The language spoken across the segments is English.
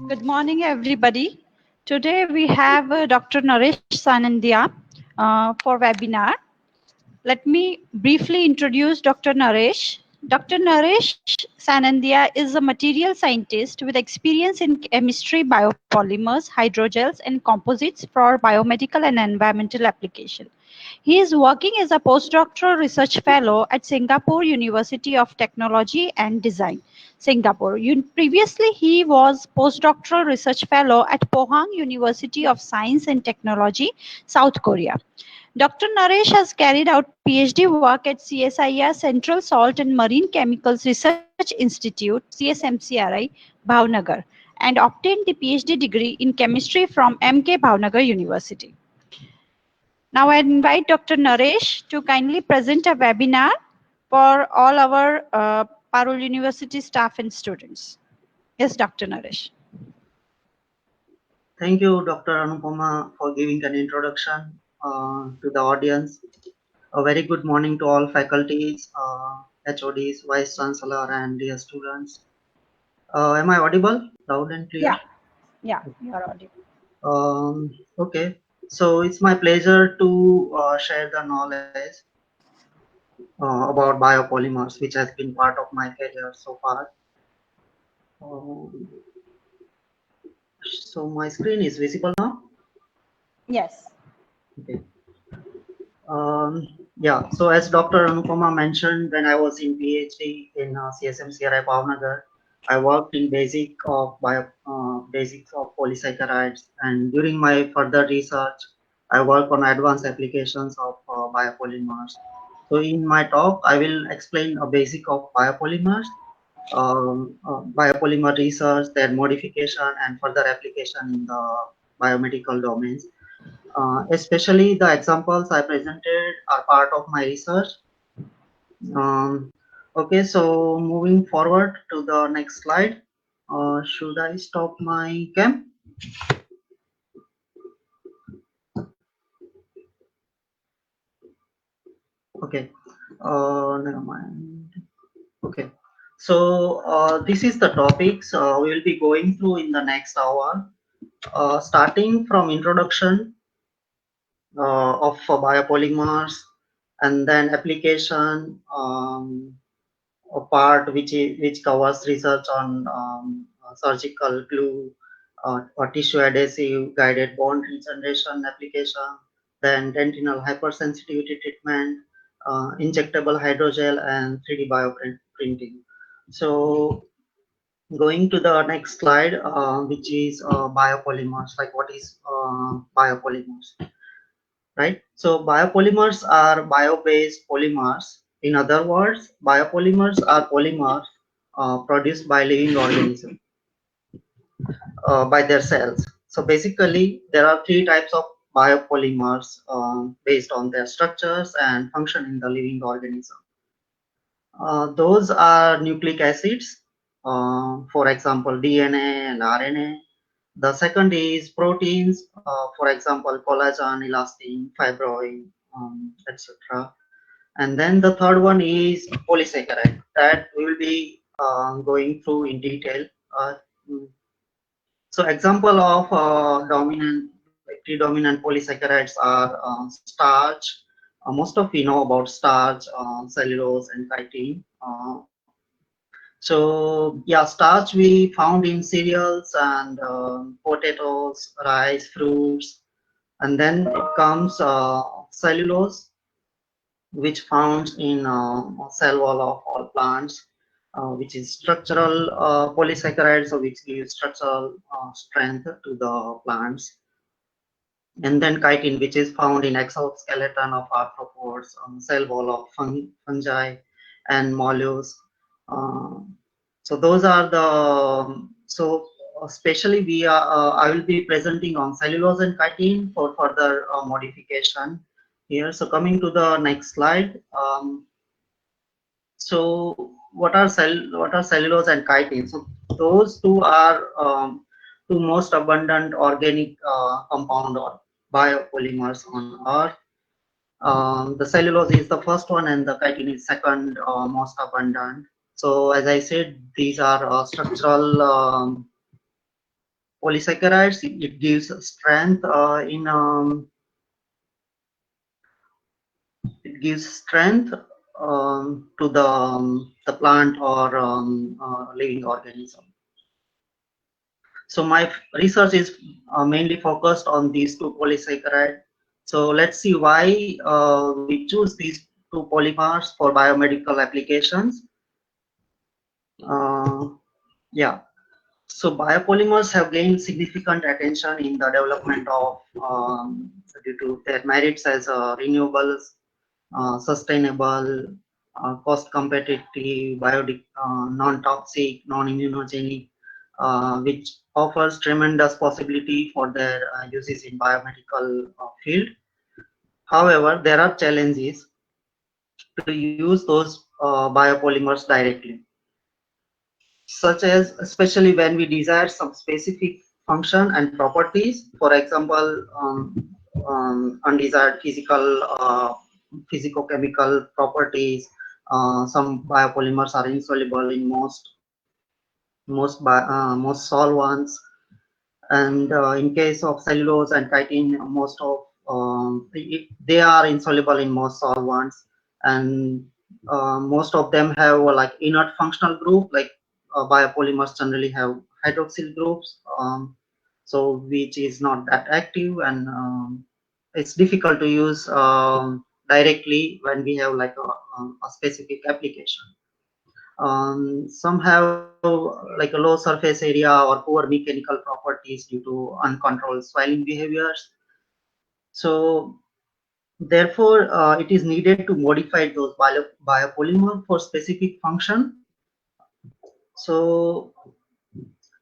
Good morning, everybody. Today we have Dr. Naresh Sanandia for webinar. Let me briefly introduce Dr. Naresh. Dr. Naresh Sanandia is a material scientist with experience in chemistry, biopolymers, hydrogels, and composites for biomedical and environmental application. He is working as a postdoctoral research fellow at Singapore University of Technology and Design, Singapore. Previously, he was postdoctoral research fellow at Pohang University of Science and Technology, South Korea. Dr. Naresh has carried out PhD work at CSIR Central Salt and Marine Chemicals Research Institute, CSMCRI, Bhavnagar, and obtained the PhD degree in chemistry from MK Bhavnagar University. Now I invite Dr. Naresh to kindly present a webinar for all our Parul University staff and students. Yes, Dr. Naresh. Thank you, Dr. Anupama, for giving an introduction to the audience. A very good morning to all faculties, HODs, Vice Chancellor, and dear students. Am I audible? Loud and clear? Yeah, you are audible. Okay, so it's my pleasure to share the knowledge about biopolymers, which has been part of my career so far. So my screen is visible now? Yes. Okay. Yeah, so as Dr. Anupama mentioned, when I was in PhD in CSMCRI Bhavnagar, I worked in basics of polysaccharides, and during my further research, I work on advanced applications of biopolymers. So in my talk, I will explain a basic of biopolymers, biopolymer research, their modification, and further application in the biomedical domains. Especially the examples I presented are part of my research. Okay, so moving forward to the next slide. Should I stop my cam? Okay, never mind. Okay, so this is the topics we will be going through in the next hour. Starting from introduction of biopolymers, and then application, a part which covers research on surgical glue or tissue adhesive guided bond regeneration application, then dentinal hypersensitivity treatment, injectable hydrogel, and 3D bioprinting. So going to the next slide, which is biopolymers. Like, what is biopolymers? Right? So biopolymers are bio-based polymers. In other words, biopolymers are polymers produced by living organisms by their cells. So basically, there are three types of biopolymers based on their structures and function in the living organism. Those are nucleic acids, for example, DNA and RNA. The second is proteins, for example, collagen, elastin, fibroin, etc. And then the third one is polysaccharide that we will be going through in detail. So example of predominant polysaccharides are starch. Most of you know about starch, cellulose, and chitin. So yeah, starch we found in cereals and potatoes, rice, fruits, and then it comes cellulose, which found in cell wall of all plants, which is structural polysaccharides, so which gives structural strength to the plants. And then chitin, which is found in exoskeleton of arthropods, cell wall of fungi and mollusks. So those are the especially we are I will be presenting on cellulose and chitin for further modification here. So coming to the next slide. So what are cellulose and chitin? So those two are two most abundant organic compound or biopolymers on Earth. The cellulose is the first one, and the chitin is second most abundant. So as I said, these are structural polysaccharides. It gives strength it gives strength to the plant or living organism. So my research is mainly focused on these two polysaccharides. So let's see why we choose these two polymers for biomedical applications. Yeah. So biopolymers have gained significant attention in the development of due to their merits as renewables, sustainable, cost competitive, non-toxic, non-immunogenic, which offers tremendous possibility for their uses in biomedical field. However, there are challenges to use those biopolymers directly, such as especially when we desire some specific function and properties, for example, undesired physicochemical properties. Some biopolymers are insoluble in most solvents, and in case of cellulose and chitin, they are insoluble in most solvents, and most of them have like inert functional group. Like biopolymers generally have hydroxyl groups, so which is not that active, and it's difficult to use directly when we have like a specific application. Some have like a low surface area or poor mechanical properties due to uncontrolled swelling behaviors. So therefore, it is needed to modify those biopolymer for specific function. So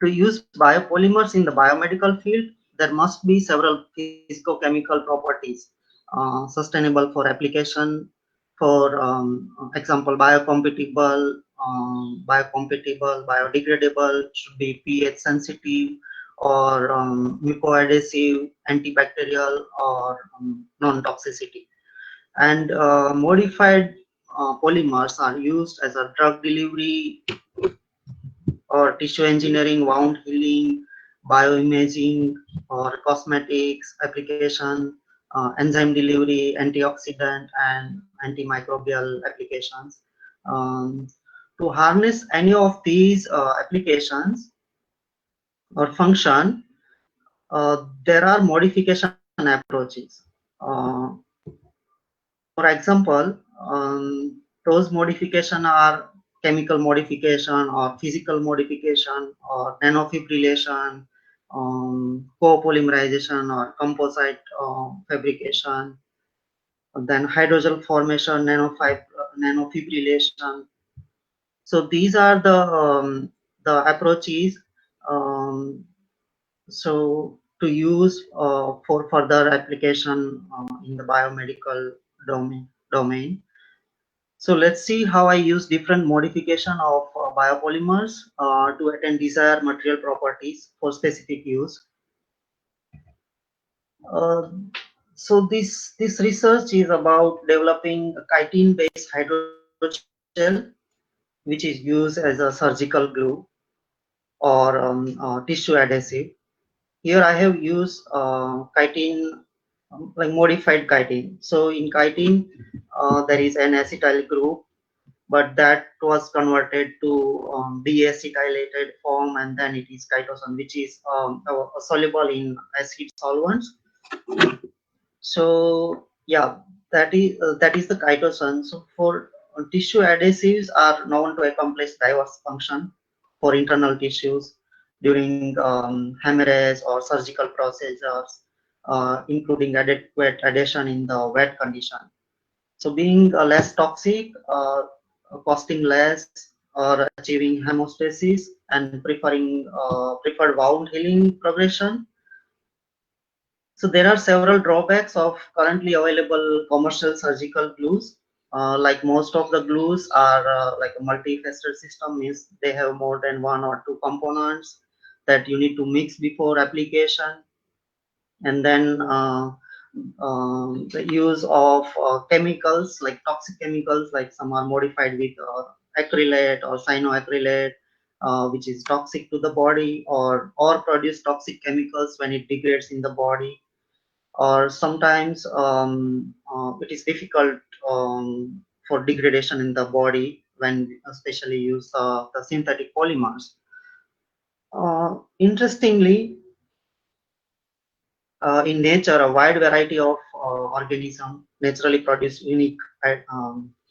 to use biopolymers in the biomedical field, there must be several physicochemical properties sustainable for application. For example, biocompatible, biodegradable, should be pH sensitive, or mucoadhesive, antibacterial, or non-toxicity. And modified polymers are used as a drug delivery or tissue engineering, wound healing, bioimaging, or cosmetics application, enzyme delivery, antioxidant, and antimicrobial applications. Um, to harness any of these applications or function, there are modification approaches. For example, those modification are chemical modification or physical modification or nanofibrillation, copolymerization or composite fabrication, then hydrogel formation, nanofibrillation. So these are the approaches. Um, so to use for further application in the biomedical domain. So let's see how I use different modification of biopolymers to attain desired material properties for specific use. Uh, so this research is about developing a chitin-based hydrogel, which is used as a surgical glue or tissue adhesive. Here I have used chitin, like modified chitin. So in chitin, there is an acetyl group, but that was converted to deacetylated form, and then it is chitosan, which is soluble in acid solvents. So yeah, that is the chitosan. So for tissue adhesives are known to accomplish diverse function for internal tissues during hemorrhage or surgical procedures, including adequate adhesion in the wet condition. So being less toxic, costing less, or achieving hemostasis, and preferred wound healing progression. So there are several drawbacks of currently available commercial surgical glues. Like most of the glues are like a multifaceted system, means they have more than one or two components that you need to mix before application, and then the use of chemicals like toxic chemicals, like some are modified with acrylate or cyanoacrylate, which is toxic to the body, or produce toxic chemicals when it degrades in the body. Or sometimes it is difficult for degradation in the body when we especially use the synthetic polymers. Interestingly, in nature, a wide variety of organisms naturally produce unique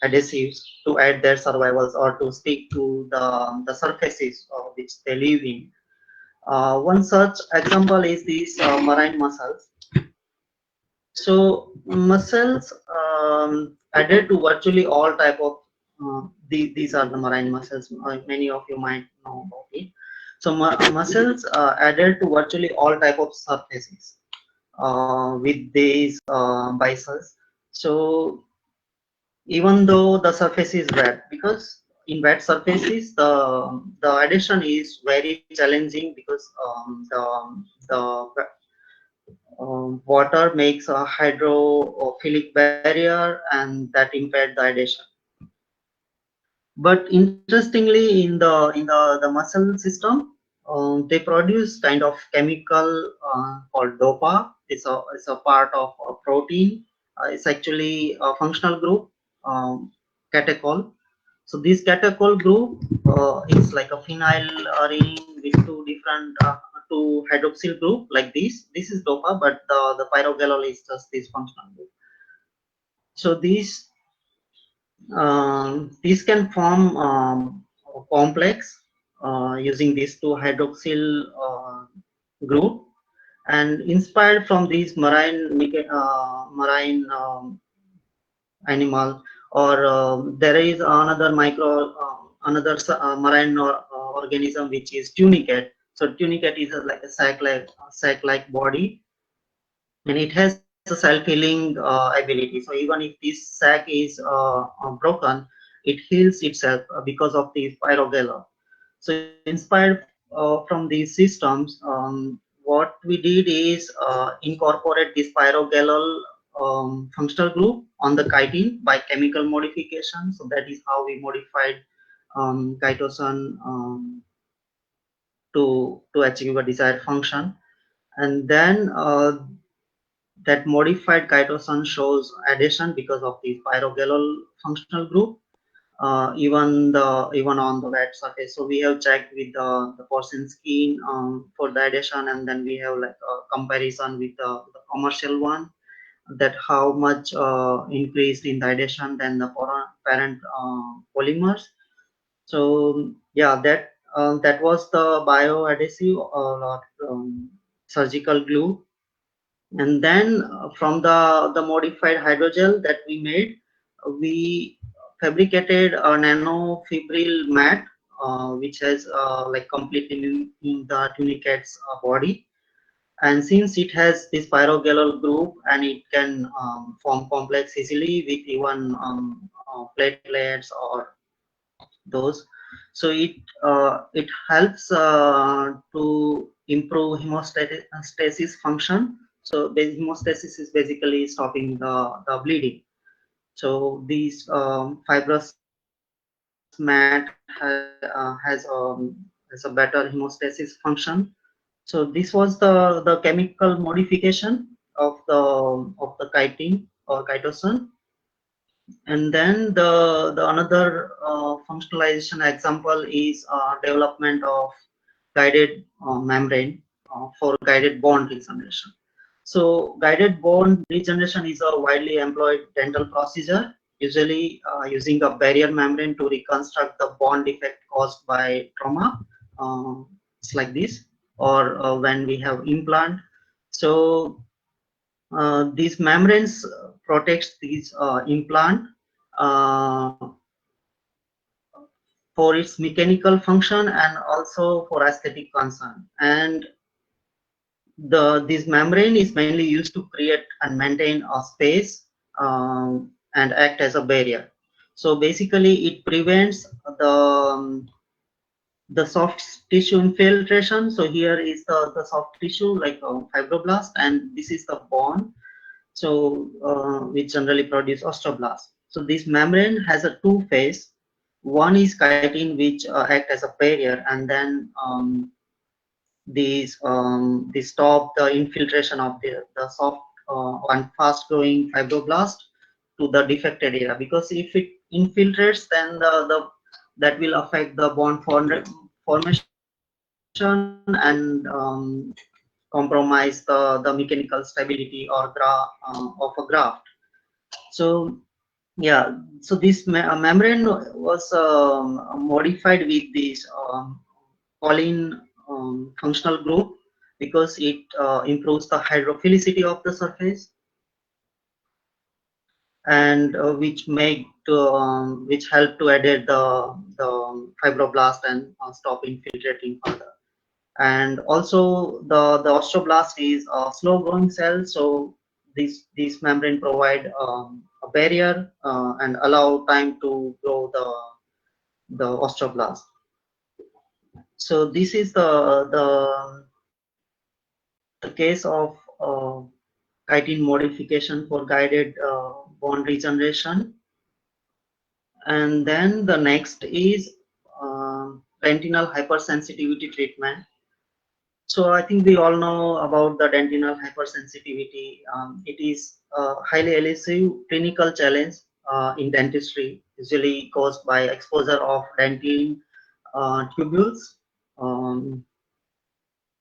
adhesives to aid their survivals or to stick to the surfaces which they live in. One such example is these marine mussels. So mussels added to virtually all type of these are the marine mussels. Many of you might know about it. So mussels added to virtually all type of surfaces with these bicels. So even though the surface is wet, because in wet surfaces the addition is very challenging, because the water makes a hydrophilic barrier and that impaired the adhesion. But interestingly, in the muscle system, they produce kind of chemical called DOPA. It's a part of a protein. It's actually a functional group, catechol. So this catechol group is like a phenyl ring with two hydroxyl group like this. This is DOPA, but the pyrogallol is just this functional group. So these can form complex using these two hydroxyl group, and inspired from these marine animal, or there is another marine organism which is tunicate. So tunicate is like a sac-like body, and it has a self-healing ability. So even if this sac is broken, it heals itself because of the pyrogallol. So inspired from these systems, what we did is incorporate this pyrogallol functional group on the chitin by chemical modification. So that is how we modified chitosan to achieve a desired function. And then that modified chitosan shows adhesion because of the pyrogallol functional group, even on the wet surface. So we have checked with the porcine skin for the adhesion, and then we have like a comparison with the commercial one, that how much increased in the adhesion than the parent polymers. So yeah, that was the bioadhesive or surgical glue. And then from the modified hydrogel that we made, we fabricated a nanofibril mat, which has like completely in the tunicate's body. And since it has this pyrogallol group, and it can form complex easily with even platelets or those, so it helps to improve hemostasis function. So hemostasis is basically stopping the bleeding. So these fibrous mat has a better hemostasis function. So this was the chemical modification of the chitin or chitosan. And then the another functionalization example is development of guided membrane for guided bond regeneration. So guided bond regeneration is a widely employed dental procedure, usually using a barrier membrane to reconstruct the bond defect caused by trauma. It's like this, or when we have implant. So these membranes protects these implant uh, for its mechanical function and also for aesthetic concern. And this membrane is mainly used to create and maintain a space and act as a barrier. So basically, it prevents the soft tissue infiltration. So here is the soft tissue like fibroblast, and this is the bone. So which generally produce osteoblast. So this membrane has a two phase. One is chitin, which act as a barrier, and then these stop the infiltration of the soft and fast growing fibroblast to the defected area, because if it infiltrates, then that will affect the bond formation and compromise the mechanical stability or of a graft. So yeah, so this membrane was modified with this choline functional group, because it improves the hydrophilicity of the surface, and which help to edit the fibroblast and stop infiltrating further. And also the osteoblast is a slow growing cell, so this membrane provide a barrier and allow time to grow the osteoblast. So this is the case of chitin modification for guided bond regeneration. And then the next is dentinal hypersensitivity treatment. So I think we all know about the dentinal hypersensitivity. It is a highly elusive clinical challenge in dentistry, usually caused by exposure of dentin tubules. Um,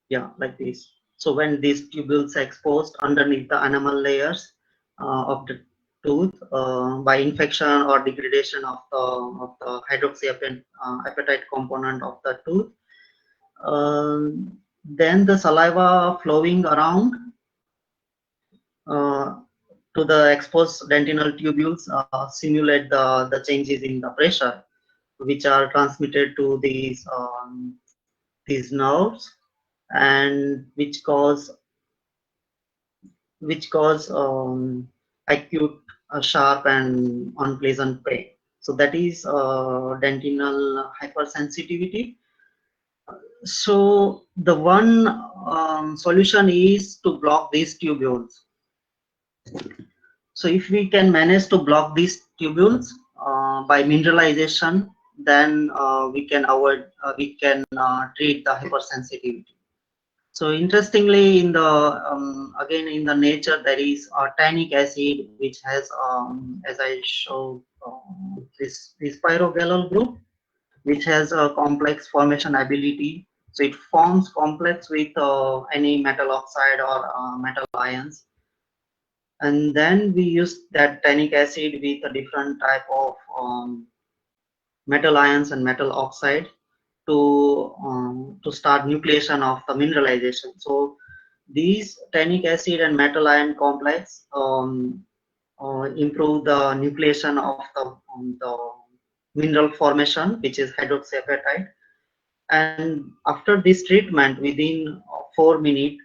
yeah, like this. So when these tubules are exposed underneath the enamel layers of the tooth by infection or degradation of the hydroxyapatite component of the tooth, then the saliva flowing around uh, to the exposed dentinal tubules simulate the changes in the pressure, which are transmitted to these nerves, and which cause acute sharp and unpleasant pain. So that is dentinal hypersensitivity. So the one solution is to block these tubules. So if we can manage to block these tubules by mineralization, then we can treat the hypersensitivity. So interestingly, in the again in the nature, there is tannic acid, which has, as I showed, this pyrogallol group, which has a complex formation ability. So it forms complex with any metal oxide or metal ions, and then we use that tannic acid with a different type of metal ions and metal oxide to start nucleation of the mineralization. So these tannic acid and metal ion complex improve the nucleation of the mineral formation, which is hydroxyapatite. And after this treatment, within 4 minutes,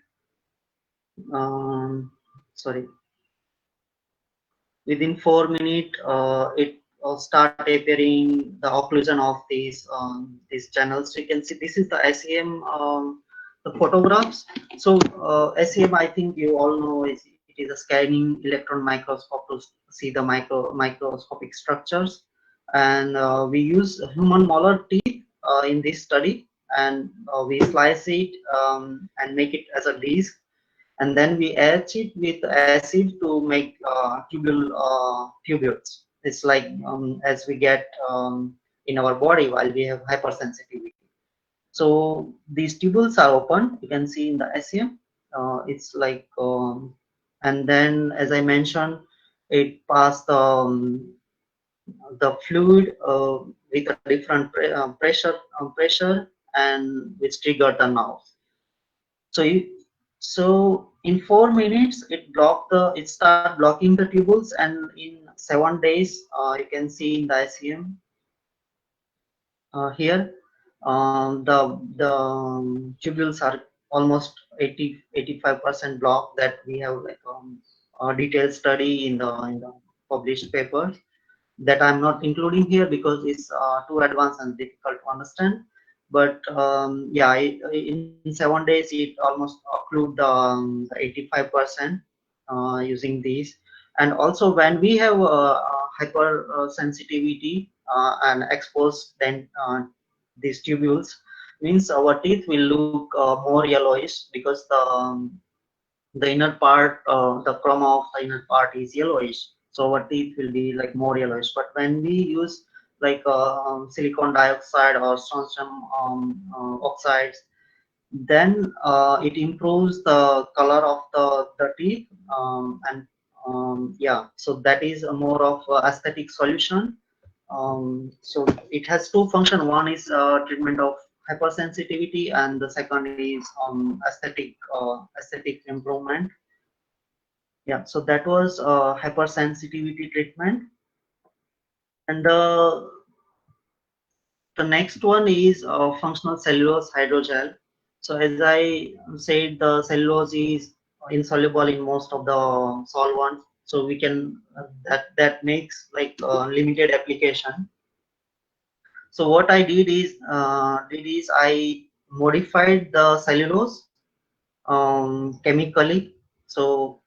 um, sorry, within 4 minutes, it start appearing the occlusion of these channels. So you can see this is the SEM, the photographs. So SEM, I think you all know, it is a scanning electron microscope to see the microscopic structures, and we use human molar teeth in this study, and we slice it and make it as a disc, and then we etch it with acid to make tubules. It's like as we get in our body while we have hypersensitivity. So these tubules are open. You can see in the SEM. It's like, and then as I mentioned, it passed the fluid with a different pressure, and which triggered the nerves. So in 4 minutes, it start blocking the tubules, and in 7 days, you can see in the SEM here, the tubules are almost 85% blocked. That we have like a detailed study in the published papers, that I'm not including here because it's too advanced and difficult to understand. But yeah, in 7 days, it almost occlude the 85% using these. And also when we have hypersensitivity, and expose then these tubules, means our teeth will look more yellowish, because the inner part, the chroma of the inner part is yellowish, so our teeth will be like more yellowish. But when we use like silicon dioxide or strontium oxides, then it improves the color of the teeth, and yeah, so that is a more of a aesthetic solution. So it has two functions. One is treatment of hypersensitivity, and the second is aesthetic improvement. Yeah, so that was hypersensitivity treatment. And the next one is functional cellulose hydrogel. So as I said, the cellulose is insoluble in most of the solvents. So we can that makes like limited application. So what I did is I modified the cellulose chemically. So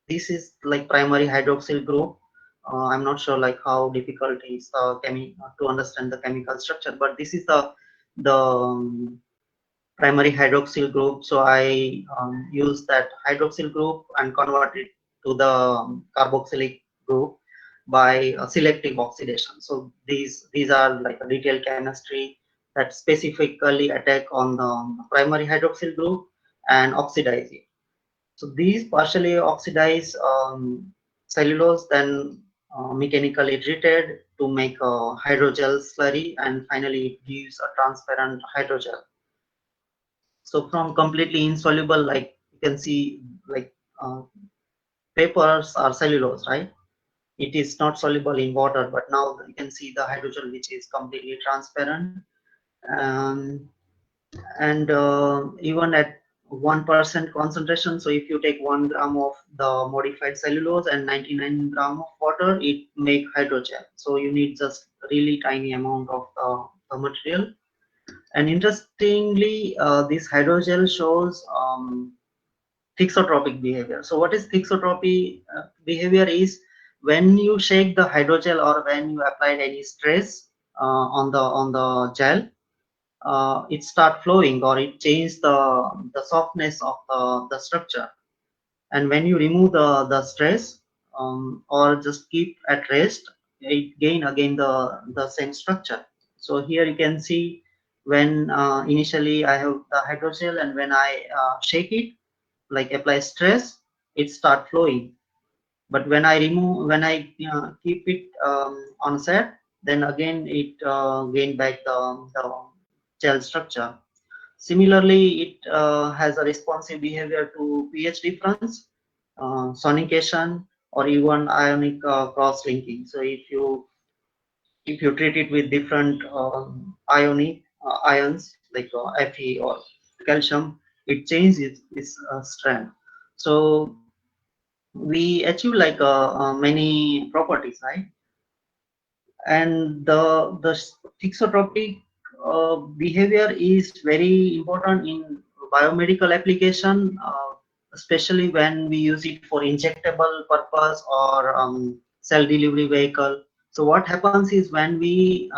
this is like primary hydroxyl group. I'm not sure like how difficult it is to understand the chemical structure, but this is the primary hydroxyl group. So I use that hydroxyl group and convert it to the carboxylic group by selective oxidation. So these are like a detailed chemistry that specifically attack on the primary hydroxyl group and oxidize it. So these partially oxidized cellulose then mechanically treated to make a hydrogel slurry, and finally it gives a transparent hydrogel. So from completely insoluble, like you can see, like uh, papers are cellulose, right? It is not soluble in water, but now you can see the hydrogel which is completely transparent. Um, and even at 1% concentration, so if you take 1 gram of the modified cellulose and 99 gram of water, it make hydrogel. So you need just really tiny amount of the material. And interestingly, this hydrogel shows thixotropic behavior. So what is thixotropy behavior is when you shake the hydrogel or when you applied any stress on the gel, it start flowing or it change the softness of the structure. And when you remove the stress or just keep at rest, it gain again the same structure. So here you can see when initially I have the hydrogel, and when I shake it, like apply stress, it start flowing. But when I remove, when I keep it on set, then again it gain back the gel structure. Similarly, it has a responsive behavior to pH difference, sonication, or even ionic cross-linking. So if you treat it with different ionic ions like Fe or calcium, it changes its strength. So we achieve like many properties, right? And the thixotropic behavior is very important in biomedical application, especially when we use it for injectable purpose or cell delivery vehicle. So what happens is when we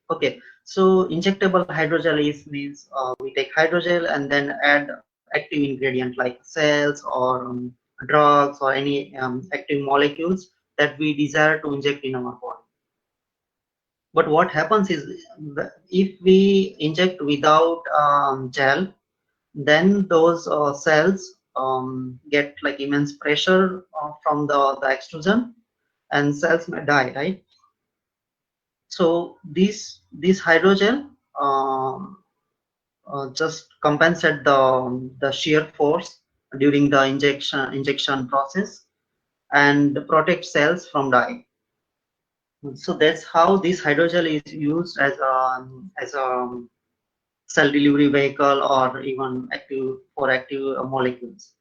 okay, so injectable hydrogel is means we take hydrogel and then add active ingredient like cells or drugs or any active molecules that we desire to inject in our body. But what happens is if we inject without gel, then those cells get like immense pressure from the extrusion, and cells may die, right? So this hydrogel just compensate the shear force during the injection process and protect cells from dying. So that's how this hydrogel is used as a cell delivery vehicle or even active molecules.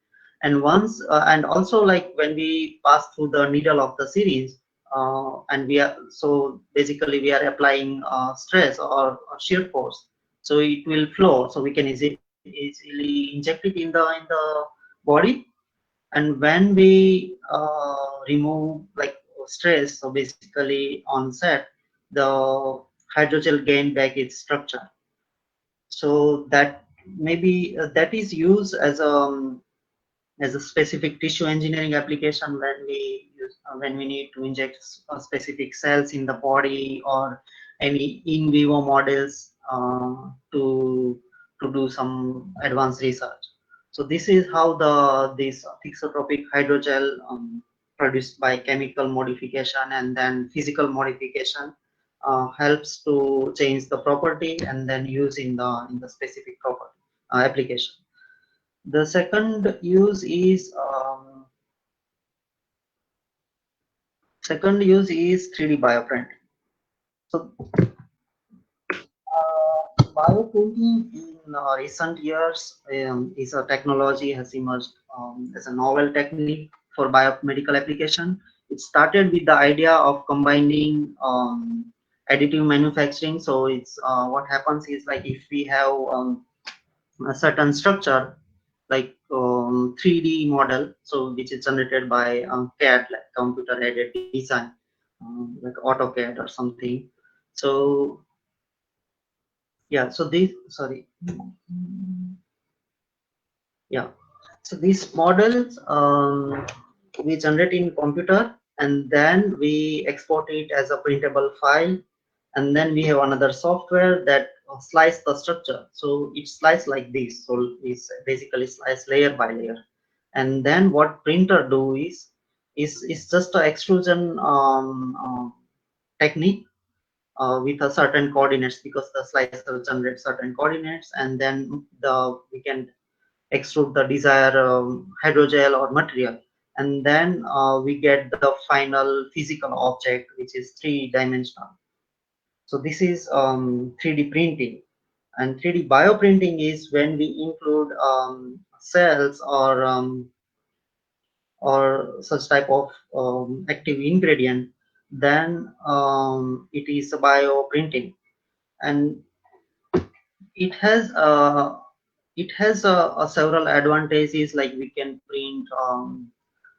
And once and also like when we pass through the needle of the series, and we are so basically we are applying stress or shear force, so it will flow, so we can easily inject it in the body. And when we remove like stress, so basically on set, the hydrogel gain back its structure. So that maybe that is used as a specific tissue engineering application when when we need to inject specific cells in the body or any in vivo models to do some advanced research. So this is how this thixotropic hydrogel produced by chemical modification and then physical modification helps to change the property and then use in the specific property application. The second use is 3D bioprinting. So bioprinting in recent years is a technology has emerged as a novel technique for biomedical application. It started with the idea of combining additive manufacturing. So it's what happens is like if we have a certain structure like 3D model, so which is generated by CAD, like computer aided design, like AutoCAD or something. So yeah, so these sorry, yeah, so these models we generate in computer and then we export it as a printable file, and then we have another software that slice the structure. So it slices like this. So it's basically slice layer by layer. And then what printer do is just a extrusion technique with a certain coordinates, because the slicer generates certain coordinates, and then we can extrude the desired hydrogel or material, and then we get the final physical object which is three-dimensional. So this is 3D printing. And 3D bioprinting is when we include cells or such type of active ingredient, then it is bioprinting. And it has several advantages, like we can print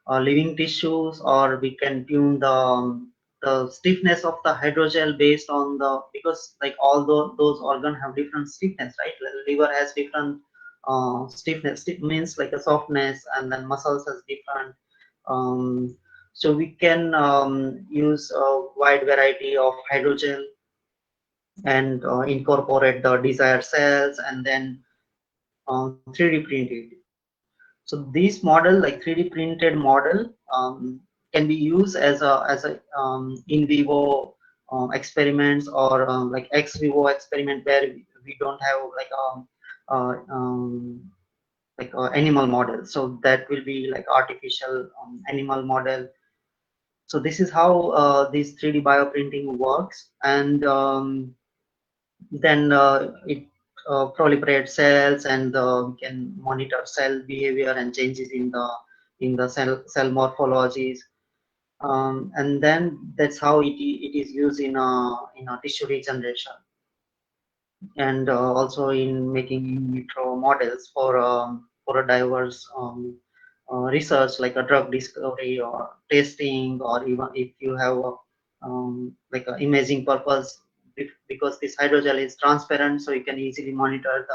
living tissues, or we can tune the stiffness of the hydrogel based on because like all those organs have different stiffness, right? Liver has different stiffness. It means like a softness, and then muscles has different. So we can use a wide variety of hydrogel and incorporate the desired cells and then 3D print it. So this model, like 3D printed model, can be used as a in vivo experiments, or like ex vivo experiment where we don't have like a animal model. So that will be like artificial animal model. So this is how this 3D bioprinting works, and then it proliferates cells, and we can monitor cell behavior and changes in the cell morphologies, and then that's how it is used in a tissue regeneration, and also in making in vitro models for a diverse research, like a drug discovery or testing, or even if you have like a imaging purpose, because this hydrogel is transparent, so you can easily monitor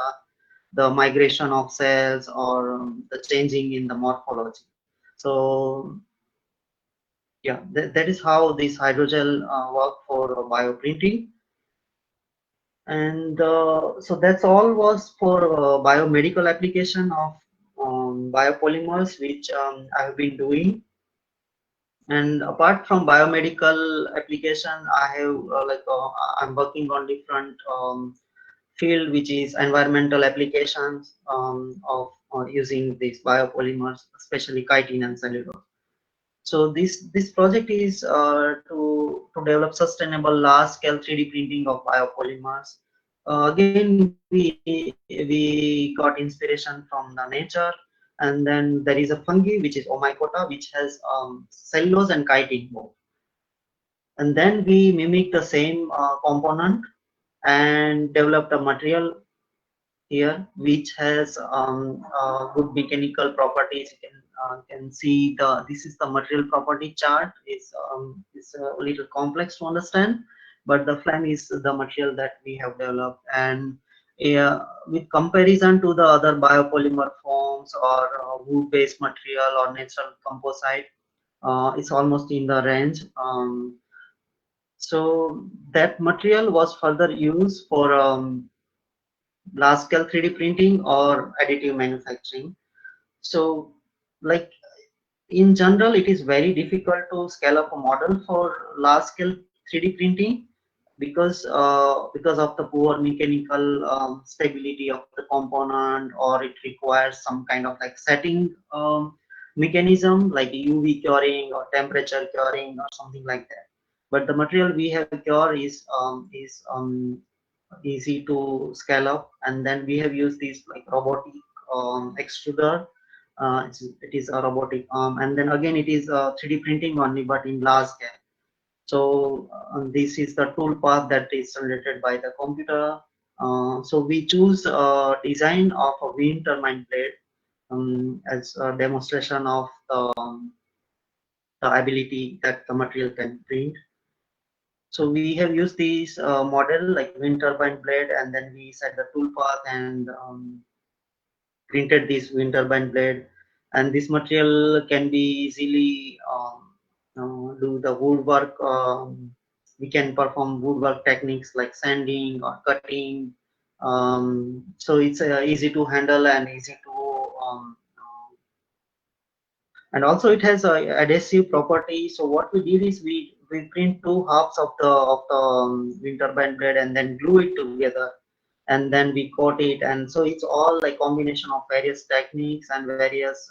the migration of cells, or the changing in the morphology. So yeah, that is how this hydrogel work for bioprinting. And so that's all was for biomedical application of biopolymers, which I have been doing. And apart from biomedical application, I have I'm working on different field, which is environmental applications of using these biopolymers, especially chitin and cellulose. So this project is to develop sustainable large scale 3D printing of biopolymers. Again, we got inspiration from the nature, and then there is a fungi which is Omicota, which has cellulose and chitin both. And then we mimic the same component and developed a material here which has good mechanical properties. You can see this is the material property chart. It's a little complex to understand, but the phlegm is the material that we have developed. And with comparison to the other biopolymer forms or wood-based material or natural composite, it's almost in the range. So that material was further used for large scale 3D printing or additive manufacturing. So like in general, it is very difficult to scale up a model for large scale 3D printing because of the poor mechanical stability of the component, or it requires some kind of like setting mechanism like UV curing or temperature curing or something like that. But the material we have cure is easy to scale up, and then we have used these like robotic extruder. It is a robotic arm, and then again it is 3D printing only, but in large scale. So this is the tool path that is generated by the computer. So we choose design of a wind turbine blade as a demonstration of the ability that the material can print. So we have used this model like wind turbine blade, and then we set the tool path and printed this wind turbine blade. And this material can be easily do the woodwork. We can perform woodwork techniques like sanding or cutting. So it's easy to handle and easy to and also it has a adhesive property. So what we did is we print two halves of the wind turbine blade and then glue it together, and then we coat it. And so it's all like combination of various techniques and various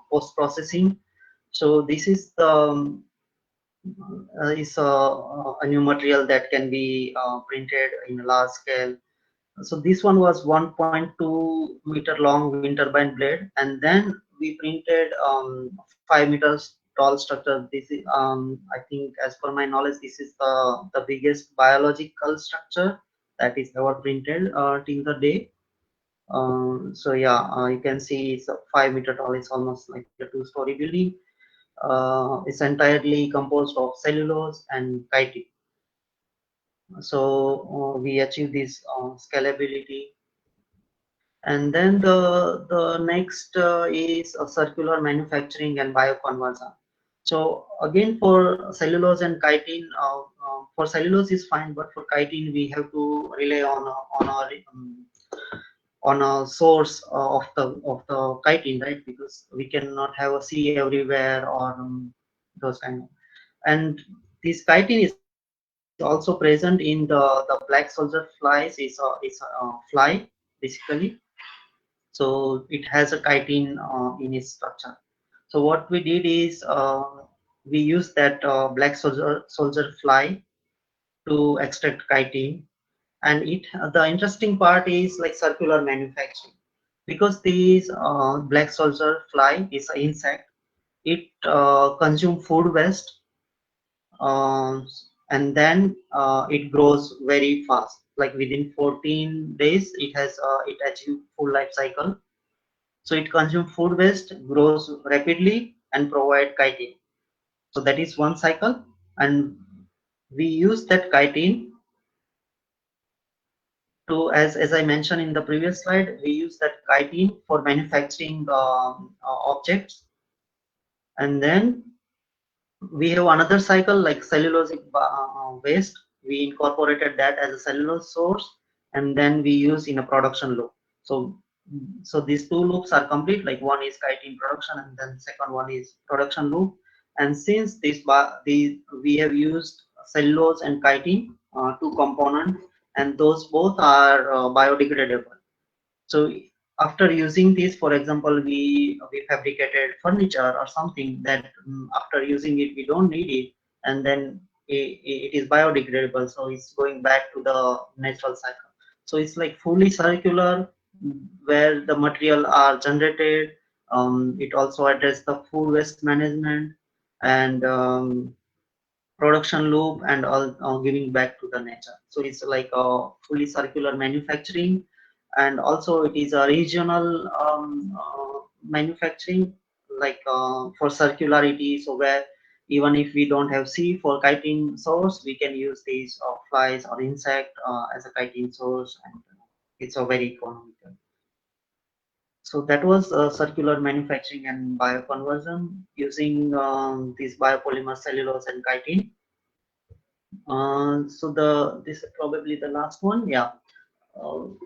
post processing. So this is the is a new material that can be printed in a large scale. So this one was 1.2 meter long wind turbine blade, and then we printed 5 meters tall structure. This is I think, as per my knowledge, this is the biggest biological structure that is ever printed till the day. So yeah, you can see it's a 5 meter tall. It's almost like a two-story building. It's entirely composed of cellulose and chitin. So we achieve this scalability. And then the next is circular manufacturing and bioconversion. So again, for cellulose and chitin, for cellulose is fine, but for chitin we have to rely on a source of the chitin, right? Because we cannot have a sea everywhere or those kind of. And this chitin is also present in the black soldier flies. Is a fly basically. So it has a chitin in its structure. So what we did is we used that black soldier fly to extract chitin. And it the interesting part is like circular manufacturing, because this black soldier fly is an insect. It consumes food waste, um, and then it grows very fast. Like within 14 days, it achieves full life cycle. So it consumes food waste, grows rapidly, and provide chitin. So that is one cycle, and we use that chitin to, as I mentioned in the previous slide, we use that chitin for manufacturing objects. And then we have another cycle like cellulosic waste. We incorporated that as a cellulose source, and then we use in a production loop. So these two loops are complete. Like one is chitin production, and then second one is production loop. And since we have used cellulose and chitin, two components, and those both are biodegradable. So after using this, for example, we fabricated furniture or something that after using it we don't need it, and then it is biodegradable. So it's going back to the natural cycle. So it's like fully circular, where the material are generated. It also addresses the food waste management and production loop, and all giving back to the nature. So it's like a fully circular manufacturing, and also it is a regional manufacturing, like for circularity. So where even if we don't have sea for chitin source, we can use these flies or insect as a chitin source, and it's a very economical. So that was circular manufacturing and bioconversion using these biopolymer cellulose and chitin. So this is probably the last one. Yeah. So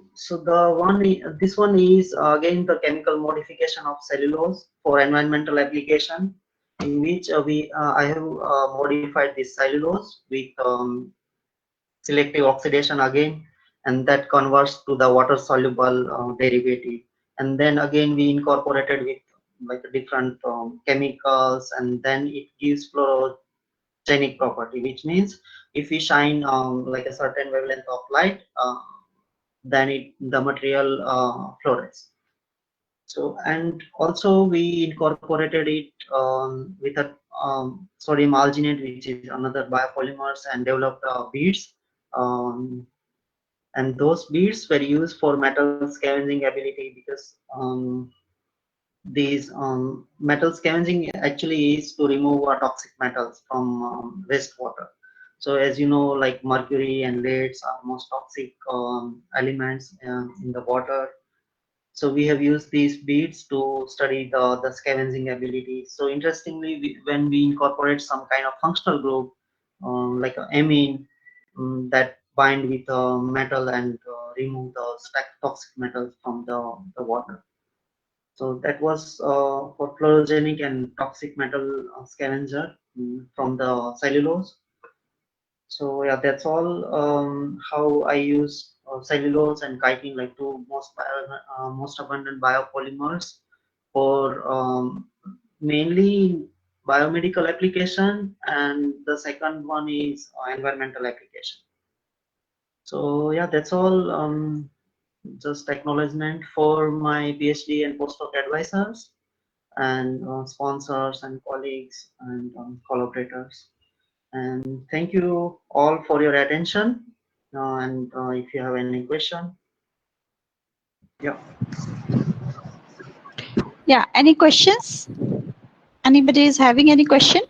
this one is again the chemical modification of cellulose for environmental application, in which I have modified this cellulose with selective oxidation again, and that converts to the water soluble derivative. And then again we incorporated with like different chemicals, and then it gives fluorogenic property, which means if we shine like a certain wavelength of light, then the material fluoresces. So, and also we incorporated it with a sodium alginate, which is another biopolymers, and developed beads. Um, and those beads were used for metal scavenging ability, because these metal scavenging actually is to remove toxic metals from wastewater. So as you know, like mercury and leads are most toxic elements in the water. So we have used these beads to study the scavenging ability. So interestingly, when we incorporate some kind of functional group, like amine, that bind with metal and remove the toxic metals from the water. So that was for fluorogenic and toxic metal scavenger from the cellulose. So yeah, that's all how I use cellulose and chitin, like two most abundant biopolymers for mainly biomedical application, and the second one is environmental application. So yeah, that's all. Just acknowledgement for my PhD and postdoc advisors, and sponsors and colleagues and collaborators. And thank you all for your attention. And if you have any question, yeah. Yeah, any questions? Anybody is having any question?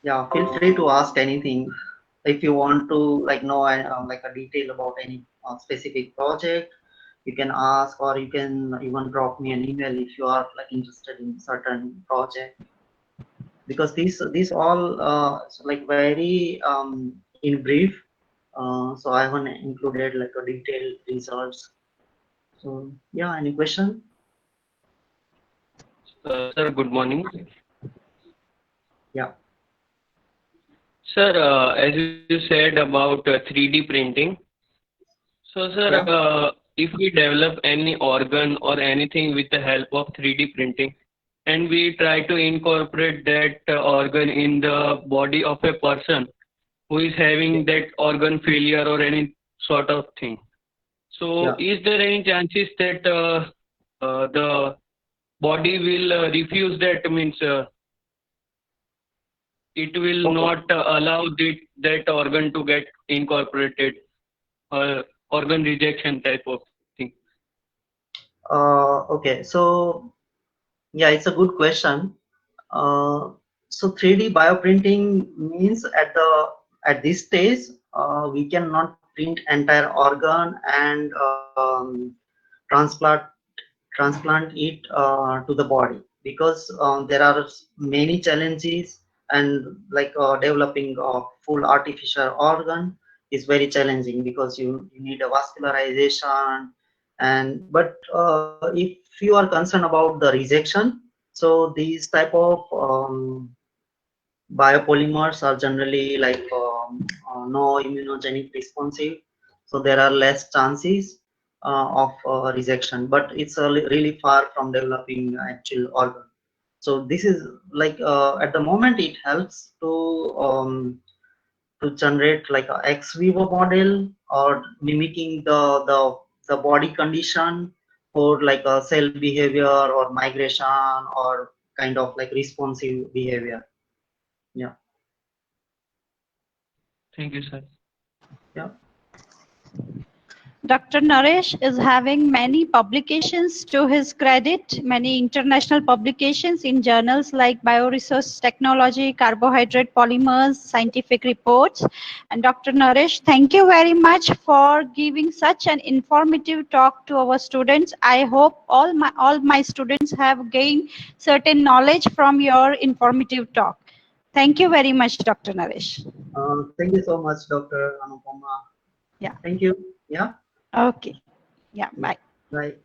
Yeah, feel free to ask anything. If you want to like know like a detail about any specific project, you can ask, or you can even drop me an email if you are like interested in certain project. Because these all like very in brief. So I haven't included like a detailed results. So yeah, any question? Sir, good morning. Yeah. Sir, as you said about 3D printing, so sir, Yeah. if we develop any organ or anything with the help of 3D printing, and we try to incorporate that organ in the body of a person who is having that organ failure or any sort of thing, so Yeah. is there any chances that the body will refuse that, means it will Okay. not allow that organ to get incorporated, organ rejection type of thing? Okay. So yeah, it's a good question. So 3D bioprinting means at this stage we cannot print entire organ and transplant transplant it to the body, because there are many challenges, and like developing a full artificial organ is very challenging, because you need a vascularization. And but if you are concerned about the rejection, so these type of biopolymers are generally like no immunogenic responsive, so there are less chances of rejection, but it's really far from developing actual organ. So this is like at the moment it helps to generate like a ex vivo model, or mimicking the body condition for like a cell behavior or migration or kind of like responsive behavior. Yeah. Thank you, sir. Yeah. Dr. Naresh is having many publications to his credit, many international publications in journals like Bioresource Technology, Carbohydrate Polymers, Scientific Reports. And Dr. Naresh, thank you very much for giving such an informative talk to our students. I hope all my students have gained certain knowledge from your informative talk. Thank you very much, Dr. Naresh. Thank you so much, Dr. Anupama. Yeah. Thank you. Yeah. Okay. Yeah. Bye. Bye.